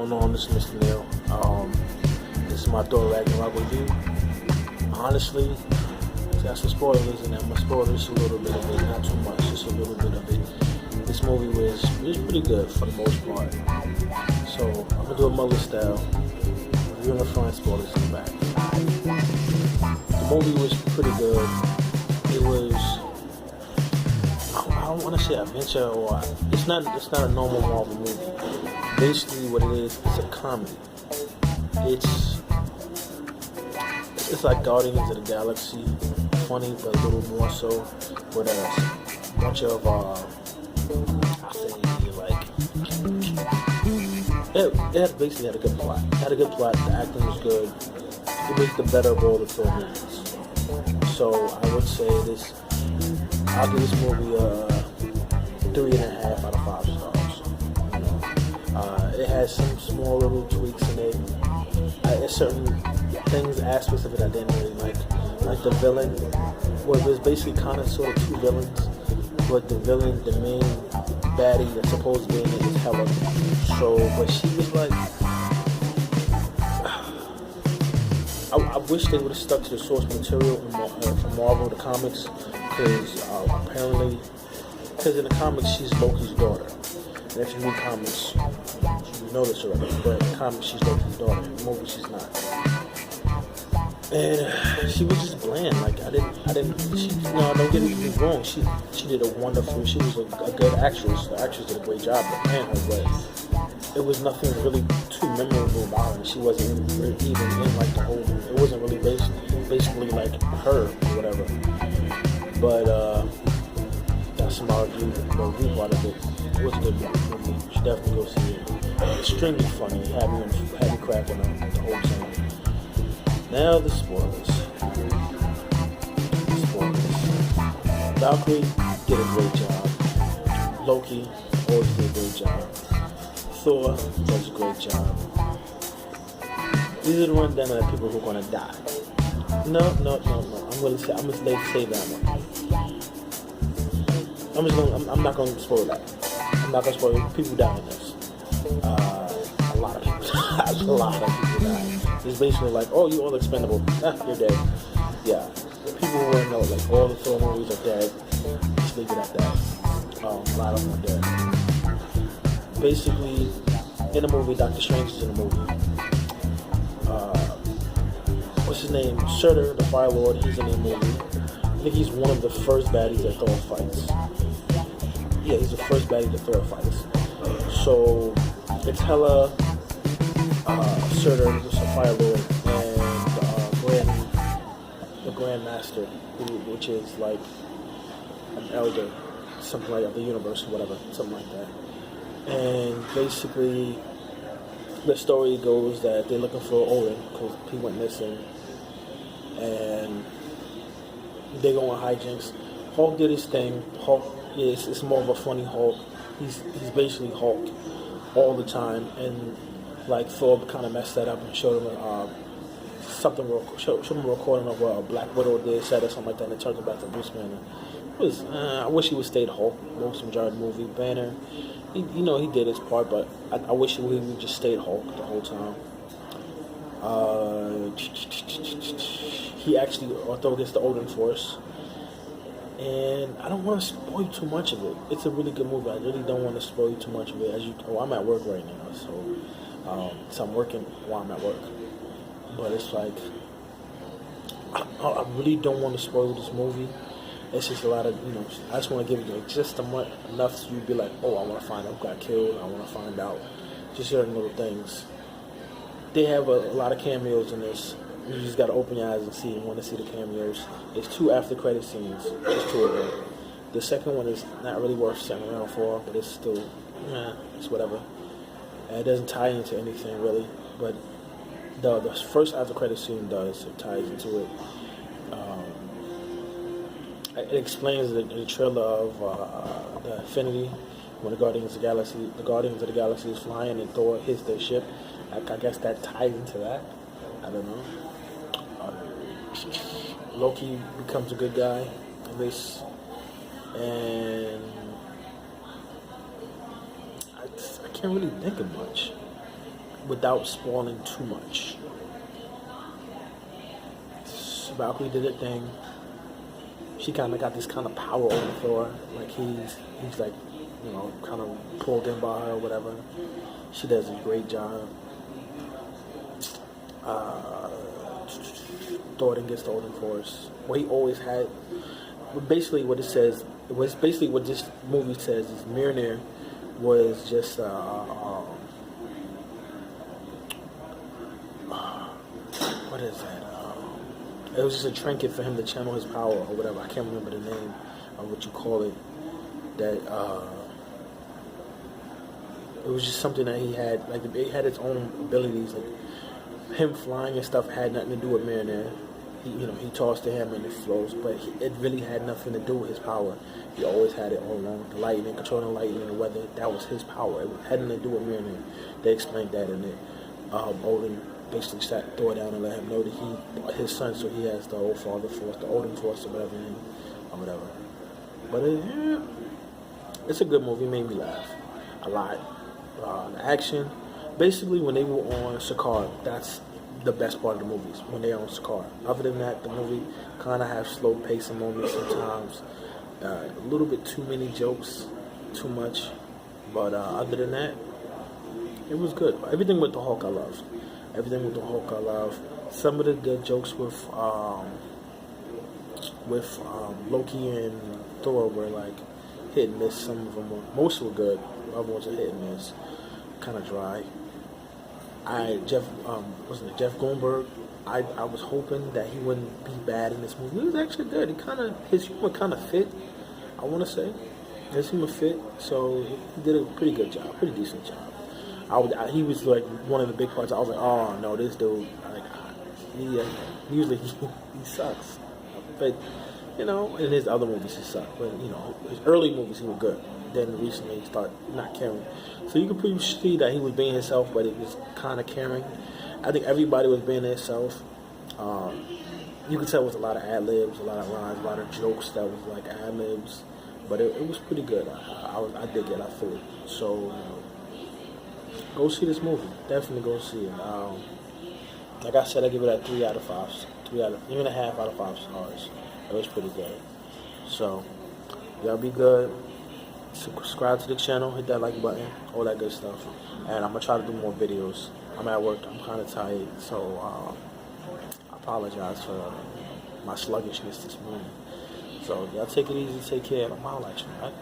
going on? This is Mr. Neil. This is my Thor Ragnarok review. Honestly, that's for spoilers, and I'm gonna spoil just a little bit of it, not too much, just a little bit of it. This movie was pretty good for the most part. So I'm gonna do a Mullet style. Review in the front, spoilers in the back. The movie was pretty good. It was, I don't want to say adventure, or it's not a normal Marvel movie. Basically, what it is, it's a comedy. It's like Guardians of the Galaxy, funny but a little more so, with a bunch of I say like it basically had a good plot. It had a good plot. The acting was good. It was the better of all the Thor movies. So I would say this. I'll give this movie a 3.5 out of 5 stars. It has some small little tweaks in it. Certain things, aspects of it I didn't really like. Like the villain, well, there's basically kind of sort of two villains, but the main baddie that's supposed to be in it is Hela. So, but she was like, I wish they would have stuck to the source material from Marvel, the comics, because apparently, because in the comics she's Loki's daughter. And if you read comics, you know this already, but in the comics she's Loki's daughter. In the movie she's not. And she was just bland. Like don't get me wrong. She did a wonderful. She was a good actress. The actress did a great job of playing her, but it was nothing really too memorable about her. She wasn't even in like the whole. It wasn't really basically like her or whatever. But that's my review part of it. It was a good movie. You should definitely go see it. Extremely funny. Had me cracking up the whole time. Now the spoilers. Valkyrie did a great job. Loki always did a great job. Thor does a great job. These are the ones that are people who are gonna die. No. I'm gonna say that one. I'm not gonna spoil that. I'm not gonna spoil it. People die in this. A lot of people die. A lot of people die. It's basically like, oh, you're all expendable. You're dead. Yeah. People want to know, like, all the Thor movies are dead. Just leave it at that. A lot of them are dead. Basically, in the movie, Doctor Strange is in the movie. What's his name? Surtur, the Fire Lord, he's in the movie. I think he's one of the first baddies that Thor fights. Yeah, he's the first baddie that Thor fights. So, it's Hela, Surtur, who's the Fire Lord, and the Grand Master, which is like an elder, something like that, the universe or whatever, something like that. And basically, the story goes that they're looking for Odin because he went missing, and they go on hijinks. Hulk did his thing. Hulk it's more of a funny Hulk. He's basically Hulk all the time, and like Thor kind of messed that up and showed him showed him a recording of what Black Widow said or something like that, and it turned him back to Bruce Banner. It was I wish he would stayed Hulk most majority of the movie. Banner, he did his part, but I wish he would just stayed Hulk the whole time. He actually Thor gets the Odin Force. And I don't want to spoil too much of it. It's a really good movie. I really don't want to spoil too much of it. I'm at work right now, so I'm working while I'm at work. But it's like, I really don't want to spoil this movie. It's just a lot of, I just want to give you just enough so you'd be like, oh, I want to find out who got killed. I want to find out just certain little things. They have a lot of cameos in this. You just gotta open your eyes and see and want to see the cameos. There's 2 after credit scenes, just 2 of them. The second one is not really worth sitting around for, but it's still, it's whatever. And it doesn't tie into anything really, but the first after credit scene does. It ties into it. It explains the trailer of the Infinity when the Guardians of the Galaxy is flying and Thor hits their ship. I guess that ties into that. I don't know. Loki becomes a good guy in this, and I can't really think of much. without spoiling too much. Valkyrie did her thing. She kind of got this kind of power over Thor. Like he's like, you know, kind of pulled in by her or whatever. She does a great job. Thor then gets the Odin Force. What he always had. Basically, what it says. Basically what this movie says is Mjolnir was just what is that? It was just a trinket for him to channel his power or whatever. I can't remember the name of what you call it. That it was just something that he had. Like it had its own abilities. Like him flying and stuff had nothing to do with Mjolnir. He tossed the hammer and it flows, but it really had nothing to do with his power. He always had it all along. The lightning, controlling lightning and the weather, that was his power. It had nothing to do with Mjolnir. They explained that in it. Odin basically sat Thor down and let him know that his son, so he has the old father force, the Odin force or whatever. But it's a good movie. It made me laugh a lot. The action, basically when they were on Sakaar, that's the best part of the movies, when they're on Sakaar. Other than that, the movie kind of have slow pacing moments sometimes. A little bit too many jokes, too much. But other than that, it was good. Everything with the Hulk I loved. Some of the jokes with Loki and Thor were like hit and miss. Some of them most were good. Other ones are hit and miss. Kind of dry. Jeff Goldberg. I was hoping that he wouldn't be bad in this movie. He was actually good. His humor kind of fit. I want to say his humor fit. So he did a pretty good job, pretty decent job. He was like one of the big parts. I was like, oh no, this dude. Like, usually he sucks, but in his other movies he sucked. But his early movies he was good. Then recently he started not caring. So you could pretty see that he was being himself, but it was kind of caring. I think everybody was being themselves. You could tell it was a lot of ad-libs, a lot of lines, a lot of jokes that was like ad-libs. But it was pretty good. I dig it. I feel it. So go see this movie. Definitely go see it. Like I said, I give it a 3 out of 5. 3.5 out of 5 stars. It was pretty good. So y'all be good. Subscribe to the channel, hit that like button, all that good stuff. And I'm going to try to do more videos. I'm at work, I'm kind of tired, so I apologize for my sluggishness this morning. So y'all take it easy, take care, and I'll holler at you, right?